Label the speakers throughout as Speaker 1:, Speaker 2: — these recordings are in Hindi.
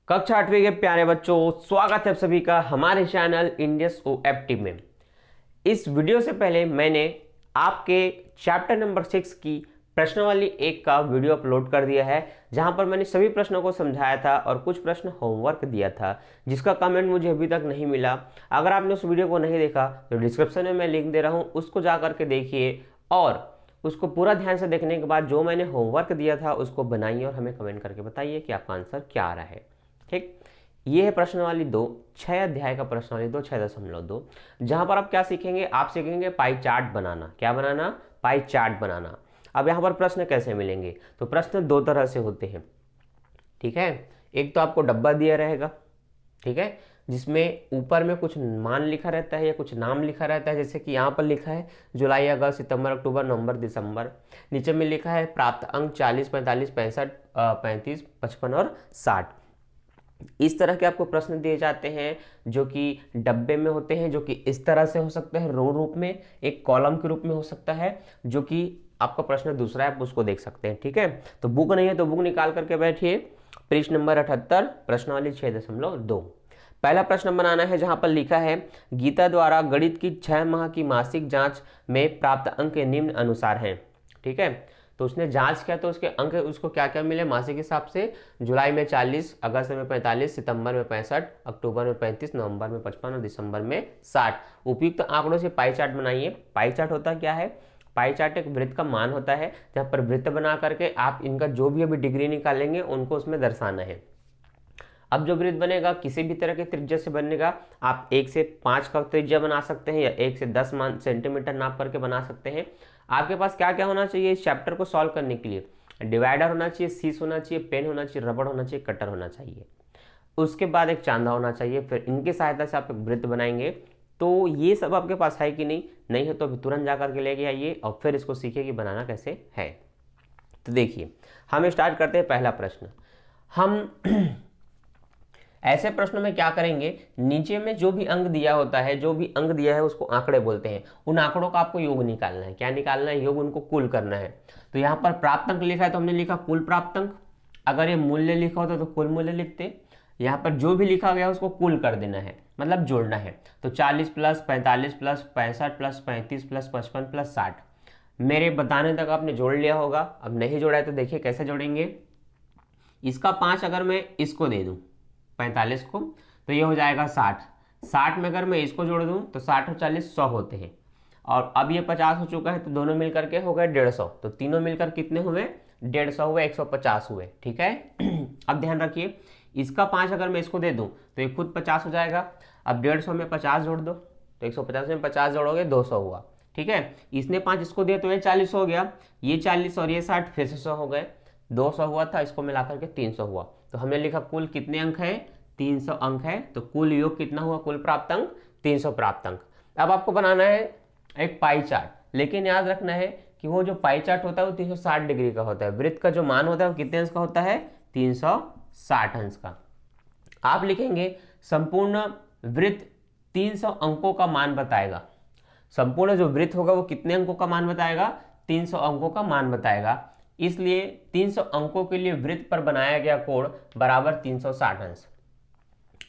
Speaker 1: कक्षा 8वीं के प्यारे बच्चों, स्वागत है आप सभी का हमारे चैनल इंडियस ओएफटी में। इस वीडियो से पहले मैंने आपके चैप्टर नंबर 6 की प्रश्नावली 1 का वीडियो अपलोड कर दिया है, जहां पर मैंने सभी प्रश्नों को समझाया था और कुछ प्रश्न होमवर्क दिया था, जिसका कमेंट मुझे अभी तक नहीं मिला। अगर आपने उस वीडियो को नहीं देखा तो डिस्क्रिप्शन में मैं लिंक दे रहा हूँ, उसको जा करके देखिए और उसको पूरा ध्यान से देखने के बाद जो मैंने होमवर्क दिया था उसको बनाइए और हमें कमेंट करके बताइए कि आपका आंसर क्या आ रहा है। ठीक, ये है प्रश्नावली 2, 6 अध्याय का प्रश्नावली 2, 6.2, जहां पर आप क्या सीखेंगे, आप सीखेंगे पाई चार्ट बनाना। क्या बनाना? पाई चार्ट बनाना। अब यहां पर प्रश्न कैसे मिलेंगे? तो प्रश्न दो तरह से होते हैं। ठीक है, एक तो आपको डब्बा दिया रहेगा, ठीक है, जिसमें ऊपर में कुछ मान लिखा रहता है या कुछ नाम लिखा रहता है, जैसे कि यहाँ पर लिखा है जुलाई, अगस्त, सितंबर, अक्टूबर, नवंबर, दिसंबर। नीचे में लिखा है प्राप्त अंक 40, 45, 65, 35, 55 और 60। इस तरह के आपको प्रश्न दिए जाते हैं जो कि डब्बे में होते हैं, जो कि इस तरह से हो सकता है रो रूप में, एक कॉलम के रूप में हो सकता है, जो कि आपका प्रश्न दूसरा है, आप उसको देख सकते हैं। ठीक है, तो बुक नहीं है तो बुक निकाल करके बैठिए। पृष्ठ नंबर 78, प्रश्नावली 6.2। पहला प्रश्न बनाना है जहां पर लिखा है गीता द्वारा गणित की 6 माह की मासिक जांच में प्राप्त अंक निम्न अनुसार हैं। ठीक है, तो उसने जांच किया तो उसके अंक उसको क्या क्या मिले मासिक हिसाब से। जुलाई में 40, अगस्त में 45, सितंबर में 65, अक्टूबर में 35, नवंबर में 55 और दिसंबर में 60। उपयुक्त आंकड़ों से पाई चार्ट बनाइए। पाई चार्ट होता क्या है? पाई चार्ट एक वृत्त का मान होता है, जहां पर वृत्त बना करके आप इनका जो भी अभी डिग्री निकालेंगे उनको उसमें दर्शाना है। अब जो वृत्त बनेगा किसी भी तरह के त्रिज्या से बनेगा। आप 1 से 5 का त्रिज्या बना सकते हैं या 1 से 10 सेंटीमीटर नाप करके बना सकते हैं। आपके पास क्या क्या होना चाहिए इस चैप्टर को सॉल्व करने के लिए? डिवाइडर होना चाहिए, शीश होना चाहिए, पेन होना चाहिए, रबड़ होना चाहिए, कटर होना चाहिए। उसके बाद एक चांदा होना चाहिए। फिर इनकी सहायता से आप एक वृत्त बनाएंगे। तो ये सब आपके पास है कि नहीं? नहीं है तो अभी तुरंत जा करके लेके आइए और फिर इसको सीखिए कि बनाना कैसे है। तो देखिए, हम स्टार्ट करते हैं पहला प्रश्न। हम ऐसे प्रश्नों में क्या करेंगे, नीचे में जो भी अंक दिया होता है, जो भी अंक दिया है उसको आंकड़े बोलते हैं। उन आंकड़ों का आपको योग निकालना है। क्या निकालना है? योग, उनको कुल करना है। तो यहाँ पर प्राप्त अंक लिखा है तो हमने लिखा कुल प्राप्त अंक। अगर ये मूल्य लिखा होता तो कुल मूल्य लिखते। यहाँ पर जो भी लिखा गया उसको कुल कर देना है, मतलब जोड़ना है। तो 40 plus 45 plus 65 plus 35 plus 55 plus 60। मेरे बताने तक आपने जोड़ लिया होगा। अब नहीं जोड़ा है तो देखिए कैसे जोड़ेंगे। इसका 5 अगर मैं इसको दे दूं 45 को, तो ये हो जाएगा 60। 60 में अगर मैं इसको जोड़ दूं तो 60 और 40 100 होते हैं। और अब ये 50 हो चुका है तो दोनों मिलकर के हो गए 150। तो तीनों मिलकर कितने हुए? 150 हुए, 150 हुए। ठीक है। अब ध्यान रखिए, इसका 5 अगर मैं इसको दे दूं तो ये खुद 50 हो जाएगा। अब 150 में 50 जोड़ दो तो 150 में 50 जोड़ोगे 200 हुआ। ठीक है, इसने 5 इसको दिया तो ये 40 हो गया। ये 40 और ये 60 फिर से 100 हो गए। 200 हुआ था, इसको मिलाकर के 300 हुआ। तो हमने लिखा कुल कितने अंक है? 300 अंक है। तो कुल योग कितना हुआ? कुल प्राप्त अंक 300 प्राप्त अंक। अब आपको बनाना है एक पाई चार्ट, लेकिन याद रखना है कि वो जो पाई चार्ट होता है वो 360 डिग्री का होता है। वृत्त का जो मान होता है वो कितने अंश का होता है? 360 अंश का। आप लिखेंगे संपूर्ण वृत्त 300 अंकों का मान बताएगा। संपूर्ण जो वृत्त होगा वो कितने अंकों का मान बताएगा? 300 अंकों का मान बताएगा। इसलिए 300 अंकों के लिए वृत्त पर बनाया गया कोण बराबर 360 अंश।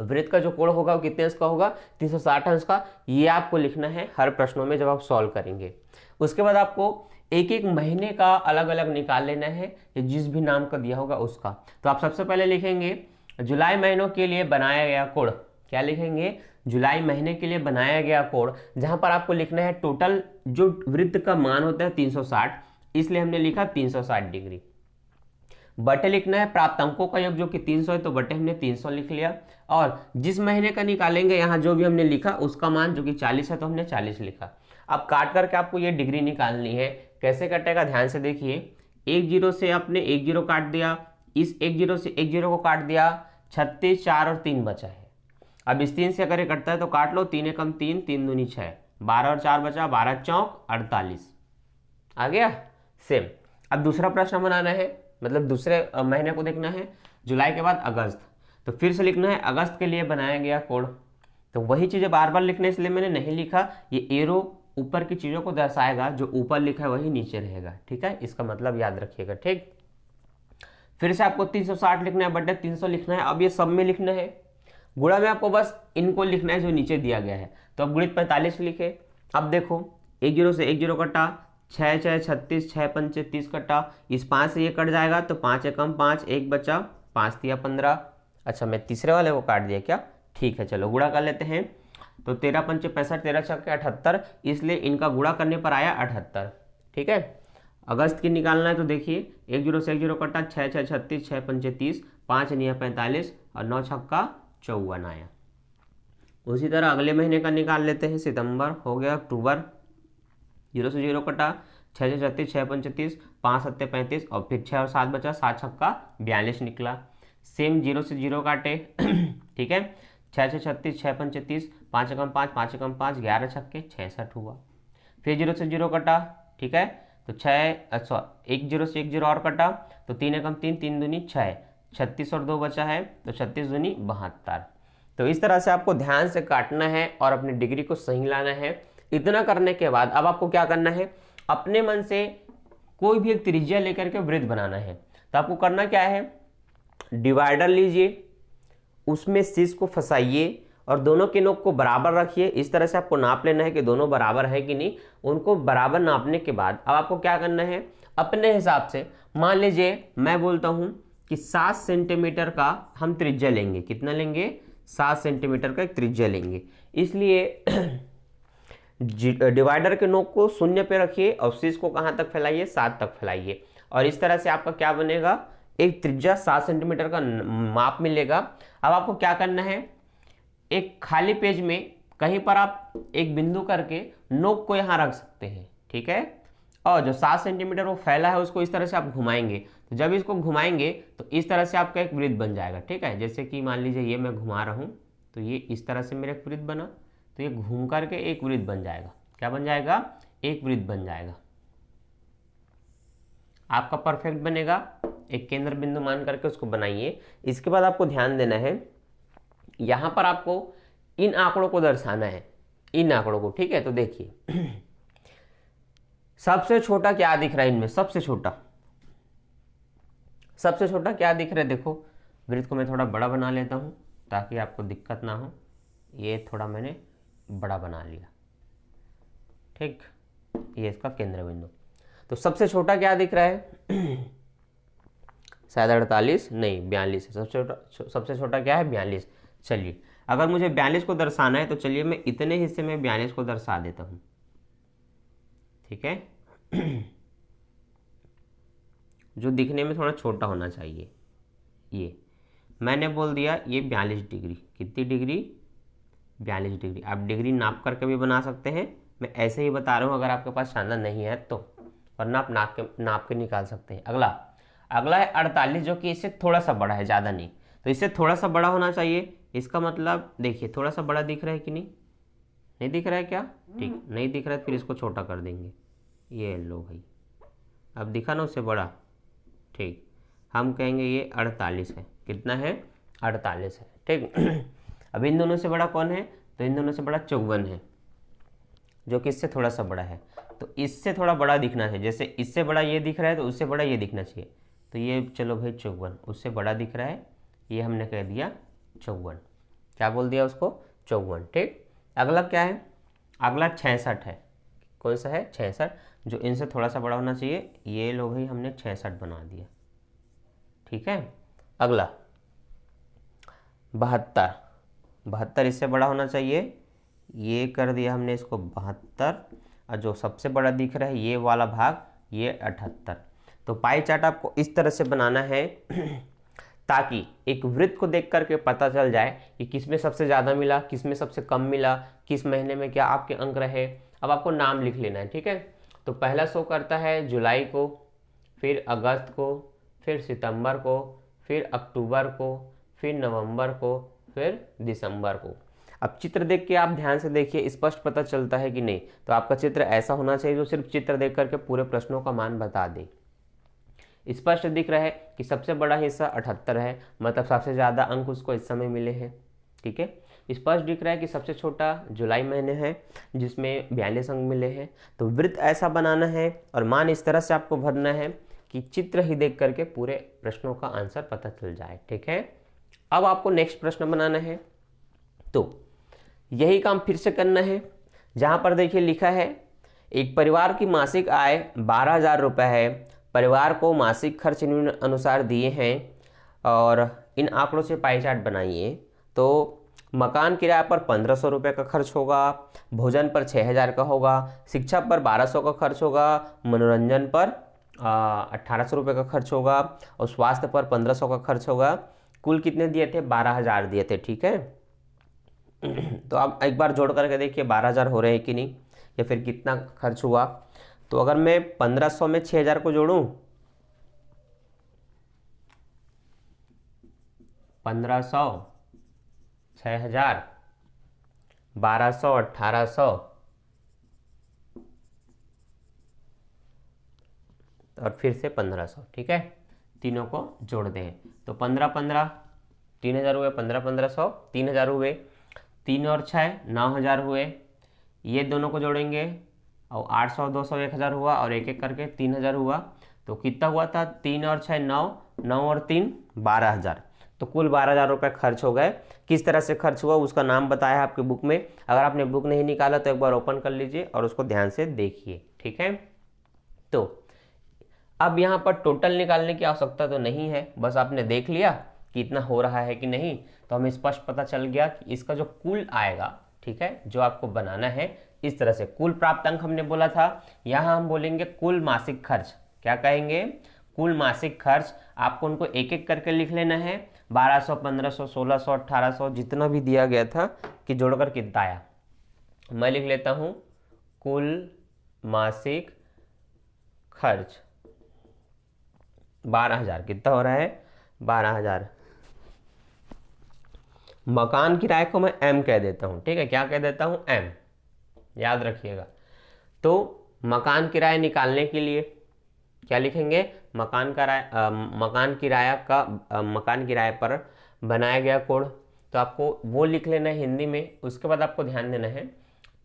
Speaker 1: वृत्त का जो कोण होगा वो कितने अंश का होगा? 360 अंश का। ये आपको लिखना है हर प्रश्नों में जब आप सॉल्व करेंगे। उसके बाद आपको एक एक महीने का अलग अलग निकाल लेना है, जिस भी नाम का दिया होगा उसका। तो आप सबसे पहले लिखेंगे जुलाई महीनों के लिए बनाया गया कोण। क्या लिखेंगे? जुलाई महीने के लिए बनाया गया कोण, जहां पर आपको लिखना है टोटल जो वृत्त का मान होता है 360, इसलिए हमने लिखा 360 डिग्री। बटे लिखना है प्राप्त अंकों का योग जो कि 300 है, तो बटे हमने 300 लिख लिया। और जिस महीने का निकालेंगे यहां जो भी हमने लिखा उसका मान जो कि 40 है तो हमने 40 लिखा। अब काट करके आपको ये डिग्री निकालनी है। कैसे कटेगा ध्यान से देखिए। 1 जीरो से आपने 1 जीरो काट दिया, इस 1 जीरो से 1 जीरो को काट दिया, 36, 4 और 3 बचा है। अब इस 3 से अगर ये कटता है तो काट लो, 3 एकम 3, 3 दूनी 6, 12 और 4 बचा, 12 चौक 48। आ गया सेम। अब दूसरा प्रश्न बनाना है, मतलब दूसरे महीने को देखना है। जुलाई के बाद अगस्त, तो फिर से लिखना है अगस्त के लिए बनाया गया कोण। तो वही चीजें बार बार लिखने इसलिए मैंने नहीं लिखा। ये एरो ऊपर की चीजों को दर्शाएगा, जो ऊपर लिखा है वही नीचे रहेगा। ठीक है, इसका मतलब याद रखिएगा। ठीक, फिर से आपको 360 लिखना है, बटे 300 लिखना है। अब ये सब में लिखना है, गुणा में आपको बस इनको लिखना है जो नीचे दिया गया है। तो अब गुणित 45 लिखे। अब देखो 1 0 से 1 0 कटा, 6 6 36, 6 पंचे 30 कटा, इस 5 से ये कट जाएगा तो 5 एकम 5, 1 बचा, 5 तिया 15। अच्छा मैं तीसरे वाले को काट दिया क्या, ठीक है चलो गुणा कर लेते हैं। तो 13 पंचे 65, 13 छक्के 78, इसलिए इनका गुणा करने पर आया 78। ठीक है, अगस्त की निकालना है तो देखिए 1 0 से 1 0 कटा, 6 6 36, 6 पंचे 30, 5 निया 45 और 9 छक्का 54 आया। उसी तरह अगले महीने का निकाल लेते हैं, सितंबर हो गया, अक्टूबर 0 से 0 कटा, 6 6 36, 6 पंचे 30, 5 7 35 और फिर 6 और 7 बचा, 7 छक्का 42 निकला। सेम 0 से 0 काटे ठीक है, 6 6 36, 6 पंचे 30, 5 एकम 5, 5 एकम 5, 11 छक्के 66 हुआ। फिर 0 से 0 कटा, ठीक है, तो 6 अच्छा 1 0 से 1 0 और कटा, तो 3 एकम 3, 3 दूनी 6, 36 और 2 बचा है, तो 36 दूनी 72। तो इस तरह से आपको ध्यान से काटना है और अपनी डिग्री को सही लाना है। इतना करने के बाद अब आपको क्या करना है, अपने मन से कोई भी एक त्रिज्या लेकर के वृत्त बनाना है। तो आपको करना क्या है, डिवाइडर लीजिए, उसमें शीश को फंसाइए और दोनों के नोक को बराबर रखिए। इस तरह से आपको नाप लेना है कि दोनों बराबर है कि नहीं। उनको बराबर नापने के बाद अब आपको क्या करना है, अपने हिसाब से मान लीजिए मैं बोलता हूं कि 7 सेंटीमीटर का हम त्रिज्या लेंगे। कितना लेंगे, 7 सेंटीमीटर का एक त्रिज्या लेंगे। इसलिए डिवाइडर के नोक को शून्य पे रखिए और शीश को कहां तक फैलाइए, 7 तक फैलाइए। और इस तरह से आपका क्या बनेगा, एक त्रिज्या 7 सेंटीमीटर का माप मिलेगा। अब आपको क्या करना है, एक खाली पेज में कहीं पर आप एक बिंदु करके नोक को यहां रख सकते हैं। ठीक है, और जो 7 सेंटीमीटर वो फैला है उसको इस तरह से आप घुमाएंगे। तो जब इसको घुमाएंगे तो इस तरह से आपका एक वृत्त बन जाएगा। ठीक है, जैसे कि मान लीजिए ये मैं घुमा रहा हूं तो ये इस तरह से मेरा एक वृत्त बना, तो ये घूम करके एक वृत्त बन जाएगा। क्या बन जाएगा, एक वृत्त बन जाएगा, आपका परफेक्ट बनेगा। एक केंद्र बिंदु मान करके उसको बनाइए। इसके बाद आपको ध्यान देना है, यहां पर आपको इन आंकड़ों को दर्शाना है, इन आंकड़ों को। ठीक है, तो देखिए सबसे छोटा क्या दिख रहा है इनमें, सबसे छोटा क्या दिख रहा है। देखो वृत्त को मैं थोड़ा बड़ा बना लेता हूं ताकि आपको दिक्कत ना हो। ये थोड़ा मैंने बड़ा बना लिया। ठीक, ये इसका केंद्र बिंदु। तो सबसे छोटा क्या दिख रहा है शायद 48 नहीं 42 है। सबसे छोटा क्या है, 42। चलिए अगर मुझे 42 को दर्शाना है तो चलिए मैं इतने हिस्से में 42 को दर्शा देता हूं। ठीक है जो दिखने में थोड़ा छोटा होना चाहिए। ये मैंने बोल दिया ये 42 डिग्री। कितनी डिग्री, 42 डिग्री। आप डिग्री नाप करके भी बना सकते हैं, मैं ऐसे ही बता रहा हूं अगर आपके पास चांदा नहीं है तो, वरना आप नाप के निकाल सकते हैं। अगला है 48 जो कि इससे थोड़ा सा बड़ा है, ज़्यादा नहीं। तो इससे थोड़ा सा बड़ा होना चाहिए। इसका मतलब देखिए थोड़ा सा बड़ा दिख रहा है कि नहीं, नहीं दिख रहा है क्या, ठीक नहीं दिख रहा है, फिर इसको छोटा कर देंगे। ये लो भाई, अब दिखा ना उससे बड़ा। ठीक, हम कहेंगे ये 48 है। कितना है, 48 है। ठीक अब इन दोनों से बड़ा कौन है, तो इन दोनों से बड़ा 54 है, जो कि इससे थोड़ा सा बड़ा है। तो इससे थोड़ा बड़ा दिखना चाहिए, जैसे इससे बड़ा ये दिख रहा है तो उससे बड़ा ये दिखना चाहिए। तो ये चलो भाई 54, उससे बड़ा दिख रहा है, ये हमने कह दिया 54। क्या बोल दिया उसको, 54। ठीक, अगला क्या है, अगला 66 है। कौन सा है, 66, जो इनसे थोड़ा सा बड़ा होना चाहिए। ये लो भाई हमने 66 बना दिया। ठीक है, अगला 72 इससे बड़ा होना चाहिए, ये कर दिया हमने इसको 72। और जो सबसे बड़ा दिख रहा है ये वाला भाग, ये 78। तो पाई चार्ट आपको इस तरह से बनाना है ताकि एक वृत्त को देख करके पता चल जाए कि किसमें सबसे ज़्यादा मिला, किसमें सबसे कम मिला, किस महीने में क्या आपके अंक रहे। अब आपको नाम लिख लेना है। ठीक है, तो पहला शो करता है जुलाई को, फिर अगस्त को, फिर सितंबर को, फिर अक्टूबर को, फिर नवंबर को, फिर दिसंबर को। अब चित्र देख के आप ध्यान से देखिए, स्पष्ट पता चलता है कि नहीं। तो आपका चित्र ऐसा होना चाहिए जो सिर्फ चित्र देख करके पूरे प्रश्नों का मान बता दे। स्पष्ट दिख रहा है कि सबसे बड़ा हिस्सा 78 है, मतलब सबसे ज़्यादा अंक उसको इस समय मिले हैं। ठीक है, स्पष्ट दिख रहा है कि सबसे छोटा जुलाई महीने है जिसमें 42 अंक मिले हैं। तो वृत्त ऐसा बनाना है और मान इस तरह से आपको भरना है कि चित्र ही देख करके पूरे प्रश्नों का आंसर पता चल जाए। ठीक है, अब आपको नेक्स्ट प्रश्न बनाना है, तो यही काम फिर से करना है। जहां पर देखिए लिखा है एक परिवार की मासिक आय 12,000 रुपये है, परिवार को मासिक खर्च निम्न अनुसार दिए हैं और इन आंकड़ों से पाई चार्ट बनाइए। तो मकान किराया पर 1,500 रुपये का खर्च होगा, भोजन पर 6,000 का होगा, शिक्षा पर 1,200 का खर्च होगा, मनोरंजन पर 1,800 रुपये का खर्च होगा और स्वास्थ्य पर 1,500 का खर्च होगा। कुल कितने दिए थे? 12,000 दिए थे। ठीक है, तो आप एक बार जोड़ करके देखिए 12,000 हो रहे हैं कि नहीं, या फिर कितना खर्च हुआ। तो अगर मैं 1,500 में 6,000 को जोड़ूं, 1,500 6,000 1,200 1,800 और फिर से 1,500। ठीक है, तीनों को जोड़ दें तो 15 3,000 हुए, 15 3,000 हुए, 3 और 6 9,000 हुए। ये दोनों को जोड़ेंगे और 800 200 1,000 हुआ और एक एक करके 3,000 हुआ। तो कितना हुआ था? 3 और 6 9, 9 और 3 12,000। तो कुल 12,000 रुपये खर्च हो गए। किस तरह से खर्च हुआ उसका नाम बताया है आपके बुक में। अगर आपने बुक नहीं निकाला तो एक बार ओपन कर लीजिए और उसको ध्यान से देखिए। ठीक है, तो अब यहाँ पर टोटल निकालने की आवश्यकता तो नहीं है, बस आपने देख लिया कि इतना हो रहा है कि नहीं, तो हमें स्पष्ट पता चल गया कि इसका जो कुल आएगा, ठीक है, जो आपको बनाना है इस तरह से। कुल प्राप्त अंक हमने बोला था, यहाँ हम बोलेंगे कुल मासिक खर्च। क्या कहेंगे? कुल मासिक खर्च। आपको उनको एक एक करके लिख लेना है, 1,200 1,500 1,600 1,800 जितना भी दिया गया था कि जोड़कर कितना आया। मैं लिख लेता हूँ कुल मासिक खर्च 12,000। कितना हो रहा है? 12,000। मकान किराए को मैं M कह देता हूँ। ठीक है, क्या कह देता हूँ? M, याद रखिएगा। तो मकान किराया निकालने के लिए क्या लिखेंगे? मकान किराए पर बनाया गया कोड, तो आपको वो लिख लेना है हिंदी में। उसके बाद आपको ध्यान देना है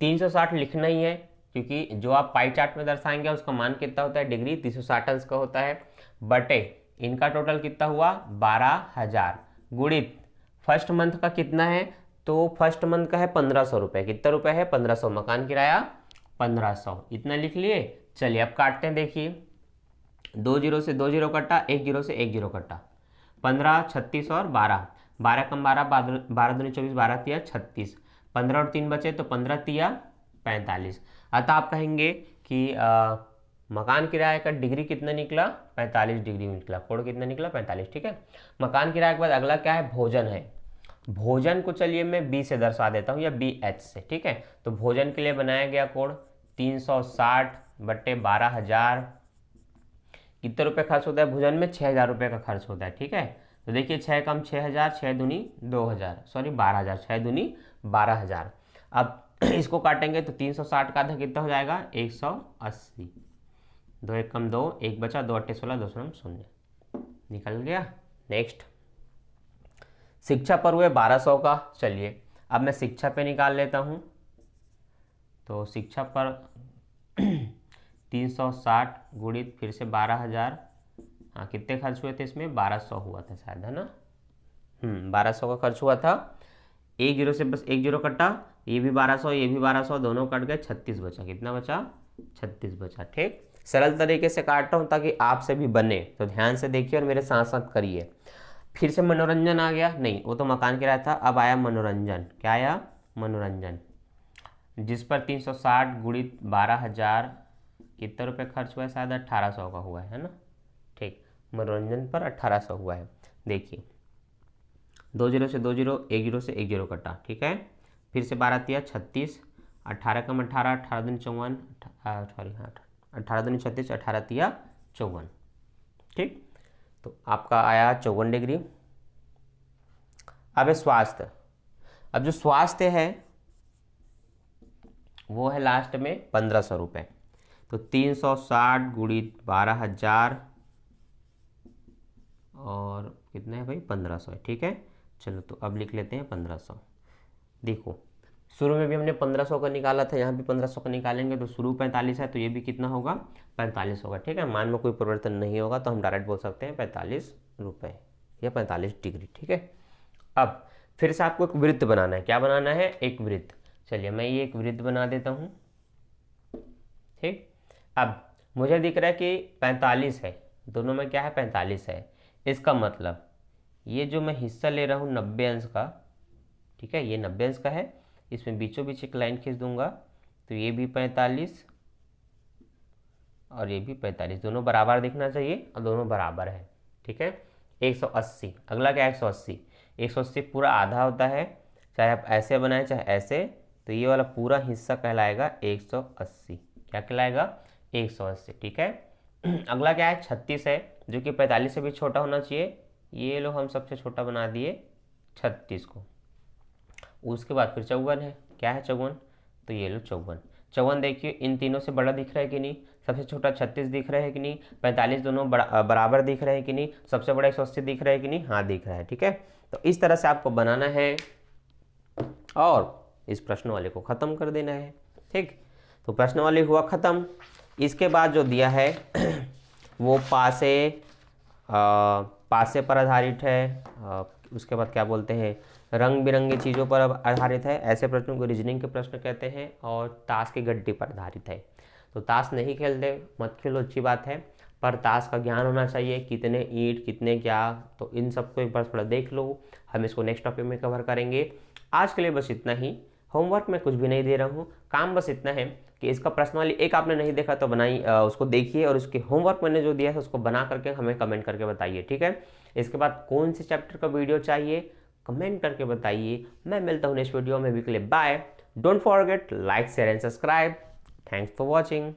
Speaker 1: 360 लिखना ही है, क्योंकि जो आप पाई चार्ट में दर्शाएंगे उसका मान कितना होता है? डिग्री 360 अंश का होता है, बटे इनका टोटल कितना हुआ? 12,000 गुणित फर्स्ट मंथ का कितना है? तो फर्स्ट मंथ का है 1,500 रुपये। कितना रुपए है? 1,500। मकान किराया 1,500, इतना लिख लिए। चलिए अब काटते हैं। देखिए 2 जीरो से 2 जीरो कटा, 1 जीरो से 1 जीरो कटा, 15 36 और 12, 12 कम 12, 12 दूनी 24, 12 तिया 36, 15 और 3 बचे तो 15 तिया 45। अतः आप कहेंगे कि मकान किराए का डिग्री कितना निकला? 45 डिग्री निकला। कोड कितना निकला? 45। ठीक है, मकान किराए के बाद अगला क्या है? भोजन है। भोजन को चलिए मैं बी से दर्शा देता हूँ या BH से। ठीक है, तो भोजन के लिए बनाया गया कोड 360 बटे 12,000। कितने रुपए खर्च होता है भोजन में? 6,000 रुपये का खर्च होता है। ठीक है, तो देखिए 6 कम 6,000, 6 दूनी 2,000, सॉरी 12,000, 6 दूनी 12,000। अब इसको काटेंगे तो 360 का आधा कितना हो जाएगा? 180। 2 1 कम 2, 1 बचा, 2 8 16, 2 शून्य 0, निकल गया। नेक्स्ट, शिक्षा पर हुए 1,200 का। चलिए अब मैं शिक्षा पे निकाल लेता हूँ। तो शिक्षा पर 360 गुणित फिर से 12,000। हाँ, कितने खर्च हुए थे इसमें? 1,200 हुआ था शायद, है ना? 1,200 का खर्च हुआ था। 1 जीरो से बस 1 जीरो कटा, ये भी 1,200 ये भी 1,200, दोनों कट गए, 36 बचा। कितना बचा? 36 बचा। ठीक, सरल तरीके से काट रहा हूँ ताकि आपसे भी बने, तो ध्यान से देखिए और मेरे साथ साथ करिए। फिर से मनोरंजन आ गया, नहीं वो तो मकान किराया था। अब आया मनोरंजन। क्या आया? मनोरंजन, जिस पर 360 गुणित 12,000 कितने रुपए खर्च हुआ है? शायद 1,800 का हुआ है ना? ठीक, मनोरंजन पर 1,800 हुआ है। देखिए 2 जीरो से 2 जीरो, 1 जीरो से 1 जीरो कटा। ठीक है, फिर से 12 तिया 36, 18 कम 18, 18 दूनी 54, सॉरी हाँ 18 दूनी 36, 18 तिया 54। ठीक, तो आपका आया 54 डिग्री। अब है स्वास्थ्य। अब जो स्वास्थ्य है वो है लास्ट में 1,500 रुपये। तो 360 गुणित 12,000 और कितना है भाई? 1,500 है। ठीक है, चलो तो अब लिख लेते हैं 1,500। देखो शुरू में भी हमने 1500 का निकाला था, यहाँ भी 1500 का निकालेंगे तो शुरू 45 है तो ये भी कितना होगा 45 होगा। ठीक है, मान में कोई परिवर्तन नहीं होगा तो हम डायरेक्ट बोल सकते हैं 45 रुपये या 45 डिग्री। ठीक है, अब फिर से आपको एक वृत्त बनाना है। क्या बनाना है? एक वृत्त। चलिए मैं ये एक वृत्त बना देता हूँ। ठीक, अब मुझे दिख रहा है कि 45 है, दोनों में क्या है 45 है। इसका मतलब ये जो मैं हिस्सा ले रहा हूँ 90 अंश का, ठीक है, ये 90 अंश का है, इसमें बीचों बीच एक लाइन खींच दूंगा तो ये भी 45 और ये भी 45, दोनों बराबर दिखना चाहिए और दोनों बराबर है। ठीक है, 180। अगला क्या है? 180। 180 पूरा आधा होता है, चाहे आप ऐसे बनाए चाहे ऐसे, तो ये वाला पूरा हिस्सा कहलाएगा 180। क्या कहलाएगा? 180। ठीक है, अगला क्या है? 36 है, जो कि 45 से भी छोटा होना चाहिए। ये लो हम सबसे छोटा बना दिए 36 को। उसके बाद फिर 54 है। क्या है 54? तो ये लो 54। 54 देखिए इन तीनों से बड़ा दिख रहा है कि नहीं? सबसे छोटा 36 दिख रहा है कि नहीं? 45 दोनों बराबर दिख रहे हैं कि नहीं? सबसे बड़ा 180 दिख रहा है कि नहीं? हाँ दिख रहा है। ठीक है, तो इस तरह से आपको बनाना है और इस प्रश्न वाले को ख़त्म कर देना है। ठीक, तो प्रश्न वाले हुआ ख़त्म। इसके बाद जो दिया है वो पासे पर आधारित है। उसके बाद क्या बोलते हैं, रंग बिरंगी चीज़ों पर आधारित है। ऐसे प्रश्नों को रीजनिंग के प्रश्न कहते हैं। और ताश की गड्डी पर आधारित है। तो ताश नहीं खेलते मत खेलो, अच्छी बात है, पर ताश का ज्ञान होना चाहिए, कितने ईंट कितने क्या, तो इन सबको एक बार थोड़ा देख लो। हम इसको नेक्स्ट टॉपिक में कवर करेंगे। आज के लिए बस इतना ही। होमवर्क में कुछ भी नहीं दे रहा हूँ, काम बस इतना है कि इसका पर्सनली एक आपने नहीं देखा तो उसको देखिए और उसके होमवर्क मैंने जो दिया है उसको बना करके हमें कमेंट करके बताइए। ठीक है, इसके बाद कौन से चैप्टर का वीडियो चाहिए कमेंट करके बताइए। मैं मिलता हूँ नेक्स्ट वीडियो में। अभी के लिए bye. Don't forget like share and subscribe. Thanks for watching.